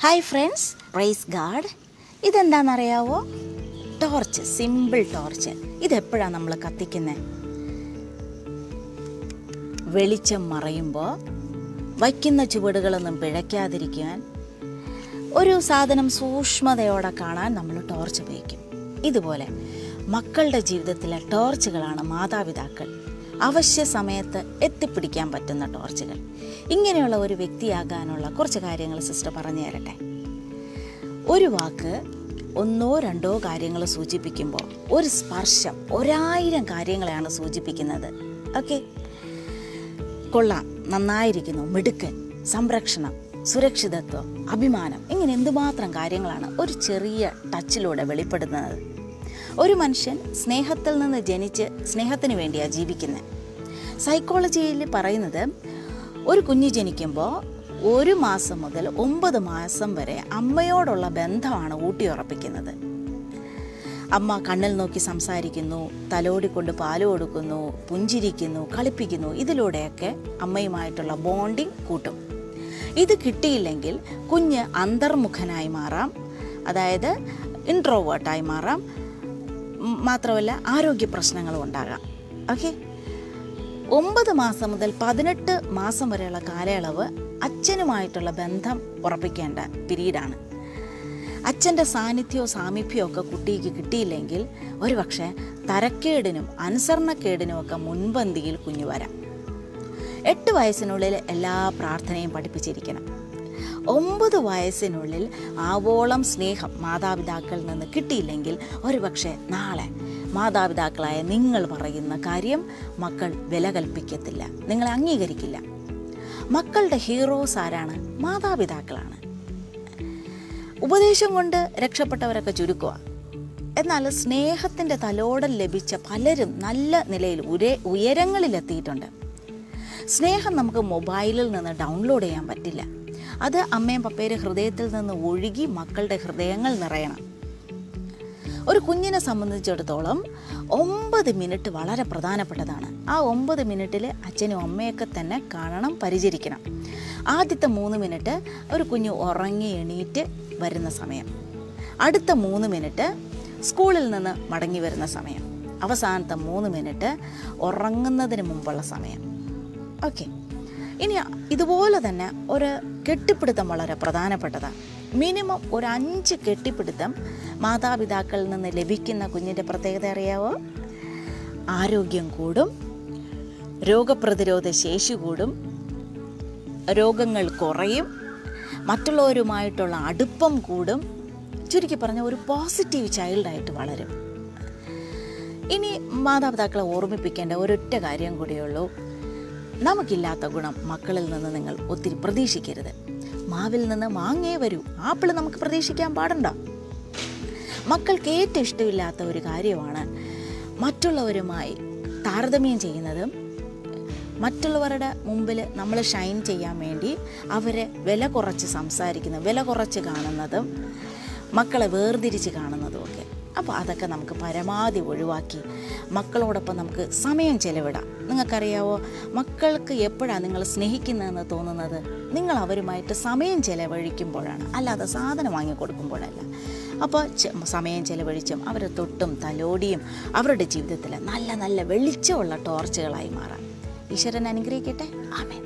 Hi friends, praise God. ഇതെന്താണെന്നറിയാവോ? Torch, simple torch. ഇതെപ്പോഴാണ് നമ്മൾ കത്തിക്കുന്നത്? വെളിച്ചം മറയുമ്പോൾ വയ്ക്കുന്ന ചുവടുകളൊന്നും പിഴയ്ക്കാതിരിക്കാൻ ഒരു സാധനം സൂക്ഷ്മതയോടെ കാണാൻ നമ്മൾ ടോർച്ച് ഉപയോഗിക്കും. ഇതുപോലെ മക്കളുടെ ജീവിതത്തിലെ ടോർച്ചുകളാണ് മാതാപിതാക്കൾ. അവശ്യ സമയത്ത് എത്തിപ്പിടിക്കാൻ പറ്റുന്ന ടോർച്ചുകൾ. ഇങ്ങനെയുള്ള ഒരു വ്യക്തിയാകാനുള്ള കുറച്ച് കാര്യങ്ങൾ സിസ്റ്റർ പറഞ്ഞു തരട്ടെ. ഒരു വാക്ക് ഒന്നോ രണ്ടോ കാര്യങ്ങൾ സൂചിപ്പിക്കുമ്പോൾ ഒരു സ്പർശം 1000 കാര്യങ്ങളെയാണ് സൂചിപ്പിക്കുന്നത്. ഓക്കെ, കൊള്ളാം, നന്നായിരിക്കുന്നു, മിടുക്കൻ, സംരക്ഷണം, സുരക്ഷിതത്വം, അഭിമാനം, ഇങ്ങനെ എന്തുമാത്രം കാര്യങ്ങളാണ് ഒരു ചെറിയ ടച്ചിലൂടെ വെളിപ്പെടുന്നത്. ഒരു മനുഷ്യൻ സ്നേഹത്തിൽ നിന്ന് ജനിച്ച് സ്നേഹത്തിന് വേണ്ടിയാണ് ജീവിക്കുന്നത്. സൈക്കോളജിയിൽ പറയുന്നത്, ഒരു കുഞ്ഞ് ജനിക്കുമ്പോൾ 1 മാസം മുതൽ 9 മാസം വരെ അമ്മയോടുള്ള ബന്ധമാണ് ഊട്ടിയുറപ്പിക്കുന്നത്. അമ്മ കണ്ണിൽ നോക്കി സംസാരിക്കുന്നു, തലോടിക്കൊണ്ട് പാല് കൊടുക്കുന്നു, പുഞ്ചിരിക്കുന്നു, കളിപ്പിക്കുന്നു. ഇതിലൂടെയൊക്കെ അമ്മയുമായിട്ടുള്ള ബോണ്ടിങ് കൂട്ടും. ഇത് കിട്ടിയില്ലെങ്കിൽ കുഞ്ഞ് അന്തർമുഖനായി മാറാം, അതായത് ഇൻട്രോവേർട്ടായി മാറാം. മാത്രമല്ല ആരോഗ്യ പ്രശ്നങ്ങളും ഉണ്ടാകാം. ഓക്കെ, 9 മാസം മുതൽ 18 മാസം വരെയുള്ള കാലയളവ് അച്ഛനുമായിട്ടുള്ള ബന്ധം ഉറപ്പിക്കേണ്ട പീരീഡാണ്. അച്ഛൻ്റെ സാന്നിധ്യമോ സാമീപ്യമോ ഒക്കെ കുട്ടിക്ക് കിട്ടിയില്ലെങ്കിൽ ഒരുപക്ഷെ തരക്കേടിനും അനുസരണക്കേടിനും ഒക്കെ മുൻപന്തിയിൽ കുഞ്ഞു വരാം. 8 വയസ്സിനുള്ളിൽ എല്ലാ പ്രാർത്ഥനയും പഠിപ്പിച്ചിരിക്കണം. 9 വയസ്സിനുള്ളിൽ ആവോളം സ്നേഹം മാതാപിതാക്കളിൽ നിന്ന് കിട്ടിയില്ലെങ്കിൽ ഒരുപക്ഷെ നാളെ മാതാപിതാക്കളായ നിങ്ങൾ പറയുന്ന കാര്യം മക്കൾ വില കൽപ്പിക്കത്തില്ല, നിങ്ങളെ അംഗീകരിക്കില്ല. മക്കളുടെ ഹീറോസ് ആരാണ്? മാതാപിതാക്കളാണ്. ഉപദേശം കൊണ്ട് രക്ഷപ്പെട്ടവരൊക്കെ ചുരുക്കുക. എന്നാൽ സ്നേഹത്തിൻ്റെ തലോടൽ ലഭിച്ച പലരും നല്ല നിലയിൽ ഉയരങ്ങളിലെത്തിയിട്ടുണ്ട്. സ്നേഹം നമുക്ക് മൊബൈലിൽ നിന്ന് ഡൗൺലോഡ് ചെയ്യാൻ പറ്റില്ല. അത് അമ്മയും പപ്പയുടെ ഹൃദയത്തിൽ നിന്ന് ഒഴുകി മക്കളുടെ ഹൃദയങ്ങൾ നിറയണം. ഒരു കുഞ്ഞിനെ സംബന്ധിച്ചിടത്തോളം 9 മിനിറ്റ് വളരെ പ്രധാനപ്പെട്ടതാണ്. ആ 9 മിനിറ്റിൽ അച്ഛനും അമ്മയൊക്കെ തന്നെ കാണണം, പരിചരിക്കണം. ആദ്യത്തെ 3 മിനിറ്റ് ഒരു കുഞ്ഞ് ഉറങ്ങി എണീറ്റ് വരുന്ന സമയം, അടുത്ത 3 മിനിറ്റ് സ്കൂളിൽ നിന്ന് മടങ്ങി വരുന്ന സമയം, അവസാനത്തെ 3 മിനിറ്റ് ഉറങ്ങുന്നതിന് മുമ്പുള്ള സമയം. ഓക്കെ, ഇനി ഇതുപോലെ തന്നെ ഒരു കെട്ടിപ്പിടുത്തം വളരെ പ്രധാനപ്പെട്ടതാണ്. മിനിമം ഒരു 5 കെട്ടിപ്പിടുത്തം മാതാപിതാക്കളിൽ നിന്ന് ലഭിക്കുന്ന കുഞ്ഞിൻ്റെ പ്രത്യേകത അറിയാവോ? ആരോഗ്യം കൂടും, രോഗപ്രതിരോധ ശേഷി കൂടും, രോഗങ്ങൾ കുറയും, മറ്റുള്ളവരുമായിട്ടുള്ള അടുപ്പം കൂടും. ചുരുക്കി പറഞ്ഞ ഒരു പോസിറ്റീവ് ചൈൽഡായിട്ട് വളരും. ഇനി മാതാപിതാക്കളെ ഓർമ്മിപ്പിക്കേണ്ട ഒരൊറ്റ കാര്യം കൂടിയുള്ളൂ. നമുക്കില്ലാത്ത ഗുണം മക്കളിൽ നിന്ന് നിങ്ങൾ ഒത്തിരി പ്രതീക്ഷിക്കരുത്. മാവിൽ നിന്ന് മാങ്ങേ വരൂ, ആപ്പിൾ നമുക്ക് പ്രതീക്ഷിക്കാൻ പാടണ്ട. മക്കൾക്ക് ഏറ്റവും ഇഷ്ടമില്ലാത്ത ഒരു കാര്യമാണ് മറ്റുള്ളവരുമായി താരതമ്യം ചെയ്യുന്നതും മറ്റുള്ളവരുടെ മുമ്പിൽ നമ്മൾ ഷൈൻ ചെയ്യാൻ വേണ്ടി അവരെ വില കുറച്ച് സംസാരിക്കുന്നതും വില കുറച്ച് കാണുന്നതും മക്കളെ വേർതിരിച്ച് കാണുന്നതുമൊക്കെ. അപ്പോൾ അതൊക്കെ നമുക്ക് പരമാവധി ഒഴിവാക്കി മക്കളോടൊപ്പം നമുക്ക് സമയം ചെലവിടാം. നിങ്ങൾക്കറിയാവോ, മക്കൾക്ക് എപ്പോഴാണ് നിങ്ങൾ സ്നേഹിക്കുന്നതെന്ന് തോന്നുന്നത്? നിങ്ങൾ അവരുമായിട്ട് സമയം ചെലവഴിക്കുമ്പോഴാണ്, അല്ലാതെ സാധനം വാങ്ങിക്കൊടുക്കുമ്പോഴല്ല. അപ്പോൾ സമയം ചെലവഴിച്ചും അവരെ തൊട്ടും തലോടിയും അവരുടെ ജീവിതത്തിൽ നല്ല നല്ല വെളിച്ചമുള്ള ടോർച്ചുകളായി മാറാം. ഈശ്വരൻ അനുഗ്രഹിക്കട്ടെ. ആമേൻ.